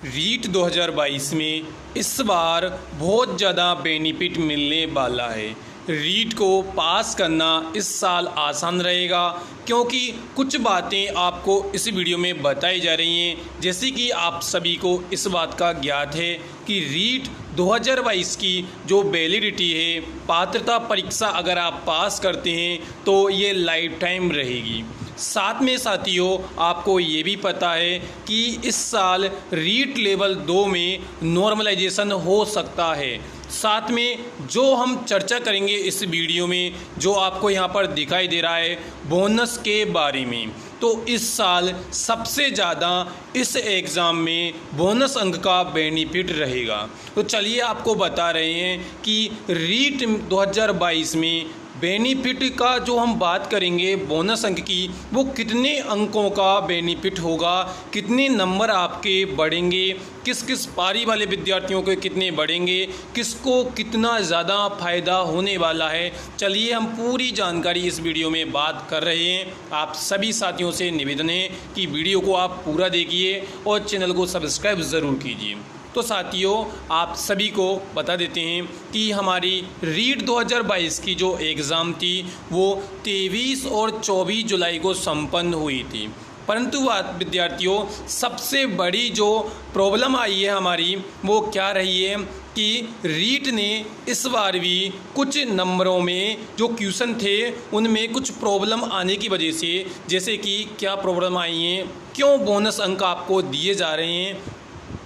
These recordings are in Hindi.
रीट 2022 में इस बार बहुत ज़्यादा बेनिफिट मिलने वाला है। रीट को पास करना इस साल आसान रहेगा क्योंकि कुछ बातें आपको इस वीडियो में बताई जा रही हैं। जैसे कि आप सभी को इस बात का ज्ञात है कि रीट 2022 की जो वैलिडिटी है, पात्रता परीक्षा अगर आप पास करते हैं तो ये लाइफ टाइम रहेगी। साथ में साथियों, आपको ये भी पता है कि इस साल रीट लेवल 2 में नॉर्मलाइजेशन हो सकता है। साथ में जो हम चर्चा करेंगे इस वीडियो में, जो आपको यहाँ पर दिखाई दे रहा है बोनस के बारे में, तो इस साल सबसे ज़्यादा इस एग्ज़ाम में बोनस अंक का बेनिफिट रहेगा। तो चलिए आपको बता रहे हैं कि रीट 2022 में बेनिफिट का जो हम बात करेंगे बोनस अंक की, वो कितने अंकों का बेनिफिट होगा, कितने नंबर आपके बढ़ेंगे, किस किस पारी वाले विद्यार्थियों के कितने बढ़ेंगे, किसको कितना ज़्यादा फ़ायदा होने वाला है। चलिए हम पूरी जानकारी इस वीडियो में बात कर रहे हैं। आप सभी साथियों से निवेदन है कि वीडियो को आप पूरा देखिए और चैनल को सब्सक्राइब ज़रूर कीजिए। तो साथियों, आप सभी को बता देते हैं कि हमारी रीट 2022 की जो एग्ज़ाम थी वो 23 और 24 जुलाई को संपन्न हुई थी। परंतु विद्यार्थियों, सबसे बड़ी जो प्रॉब्लम आई है हमारी, वो क्या रही है कि रीट ने इस बार भी कुछ नंबरों में जो क्वेश्चन थे उनमें कुछ प्रॉब्लम आने की वजह से, जैसे कि क्या प्रॉब्लम आई हैं, क्यों बोनस अंक आपको दिए जा रहे हैं,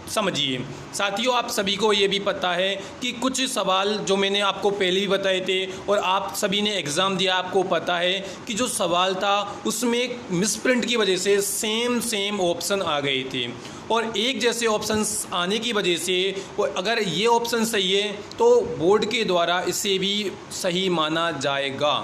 समझिए। साथियों, आप सभी को ये भी पता है कि कुछ सवाल जो मैंने आपको पहले भी बताए थे और आप सभी ने एग्ज़ाम दिया, आपको पता है कि जो सवाल था उसमें मिसप्रिंट की वजह से सेम ऑप्शन आ गए थे और एक जैसे ऑप्शन आने की वजह से अगर ये ऑप्शन सही है तो बोर्ड के द्वारा इसे भी सही माना जाएगा।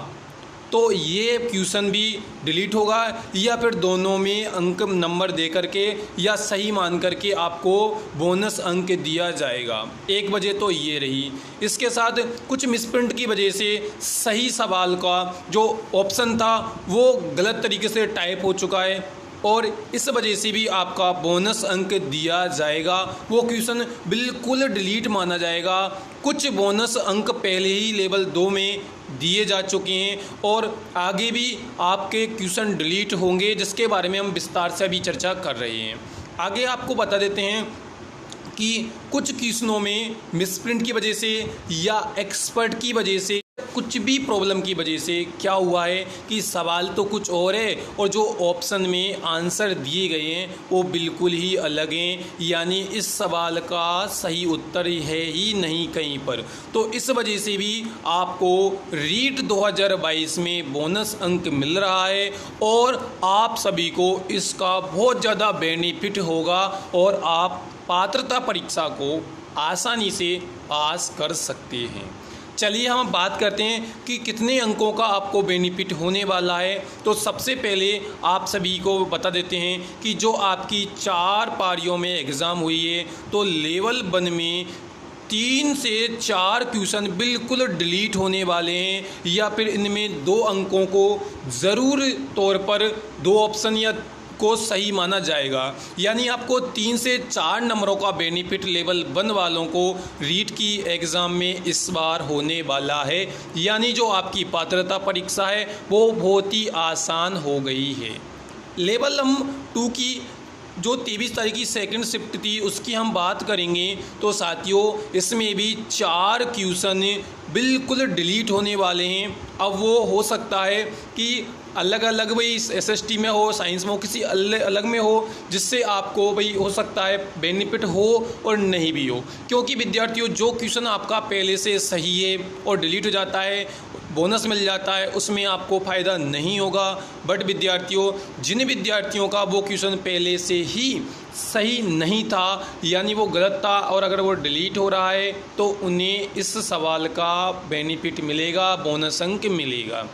तो ये क्वेश्चन भी डिलीट होगा या फिर दोनों में अंक नंबर दे करके या सही मान करके आपको बोनस अंक दिया जाएगा। एक वजह तो ये रही। इसके साथ कुछ मिसप्रिंट की वजह से सही सवाल का जो ऑप्शन था वो गलत तरीके से टाइप हो चुका है और इस वजह से भी आपका बोनस अंक दिया जाएगा। वो क्वेश्चन बिल्कुल डिलीट माना जाएगा। कुछ बोनस अंक पहले ही लेवल 2 में दिए जा चुके हैं और आगे भी आपके क्वेश्चन डिलीट होंगे, जिसके बारे में हम विस्तार से अभी चर्चा कर रहे हैं। आगे आपको बता देते हैं कि कुछ क्वेश्चनों में मिसप्रिंट की वजह से या एक्सपर्ट की वजह से, कुछ भी प्रॉब्लम की वजह से क्या हुआ है कि सवाल तो कुछ और है और जो ऑप्शन में आंसर दिए गए हैं वो बिल्कुल ही अलग हैं, यानी इस सवाल का सही उत्तर है ही नहीं कहीं पर। तो इस वजह से भी आपको रीट 2022 में बोनस अंक मिल रहा है और आप सभी को इसका बहुत ज़्यादा बेनिफिट होगा और आप पात्रता परीक्षा को आसानी से पास कर सकते हैं। चलिए हम बात करते हैं कि कितने अंकों का आपको बेनिफिट होने वाला है। तो सबसे पहले आप सभी को बता देते हैं कि जो आपकी 4 पारियों में एग्ज़ाम हुई है, तो लेवल 1 में 3 से 4 क्वेश्चन बिल्कुल डिलीट होने वाले हैं या फिर इनमें 2 अंकों को ज़रूर तौर पर 2 ऑप्शन या को सही माना जाएगा। यानी आपको 3 से 4 नंबरों का बेनिफिट लेवल 1 वालों को रीट की एग्ज़ाम में इस बार होने वाला है। यानी जो आपकी पात्रता परीक्षा है वो बहुत ही आसान हो गई है। लेवल 2 की जो 23 तारीख की सेकंड शिफ्ट थी उसकी हम बात करेंगे तो साथियों, इसमें भी 4 क्वेश्चन बिल्कुल डिलीट होने वाले हैं। अब वो हो सकता है कि अलग अलग भाई SST में हो, साइंस में हो, किसी अलग में हो, जिससे आपको भाई हो सकता है बेनिफिट हो और नहीं भी हो। क्योंकि विद्यार्थियों, जो क्वेश्चन आपका पहले से सही है और डिलीट हो जाता है, बोनस मिल जाता है, उसमें आपको फ़ायदा नहीं होगा। बट विद्यार्थियों, जिन विद्यार्थियों का वो क्वेश्चन पहले से ही सही नहीं था, यानी वो गलत था और अगर वो डिलीट हो रहा है तो उन्हें इस सवाल का बेनिफिट मिलेगा, बोनस अंक मिलेगा।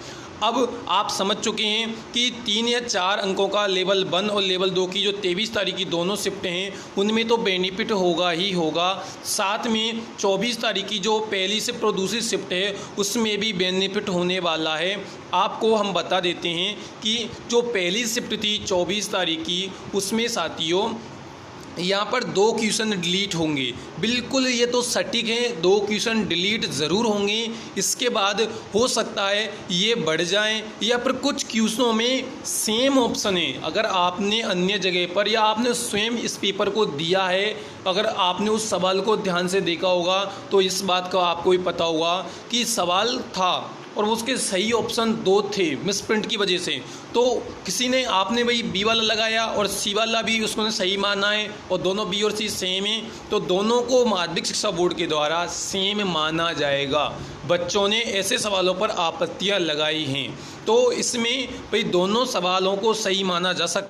अब आप समझ चुके हैं कि 3 या 4 अंकों का लेवल 1 और लेवल 2 की जो 23 तारीख की दोनों शिफ्टें हैं उनमें तो बेनिफिट होगा ही होगा। साथ में 24 तारीख की जो पहली शिफ्ट और दूसरी शिफ्ट है उसमें भी बेनिफिट होने वाला है। आपको हम बता देते हैं कि जो पहली शिफ्ट थी 24 तारीख की, उसमें साथियों यहाँ पर 2 क्वेश्चन डिलीट होंगे। बिल्कुल ये तो सटीक है, 2 क्वेश्चन डिलीट ज़रूर होंगे। इसके बाद हो सकता है ये बढ़ जाएं, या फिर कुछ क्वेश्चनों में सेम ऑप्शन है। अगर आपने अन्य जगह पर या आपने स्वयं इस पेपर को दिया है, अगर आपने उस सवाल को ध्यान से देखा होगा तो इस बात का आपको भी पता होगा कि सवाल था और उसके सही ऑप्शन 2 थे मिसप्रिंट की वजह से। तो किसी ने आपने भाई बी वाला लगाया और सी वाला भी उसको सही माना है, और दोनों बी और सी सेम है, तो दोनों को माध्यमिक शिक्षा बोर्ड के द्वारा सेम माना जाएगा। बच्चों ने ऐसे सवालों पर आपत्तियां लगाई हैं, तो इसमें भाई दोनों सवालों को सही माना जा सकता है।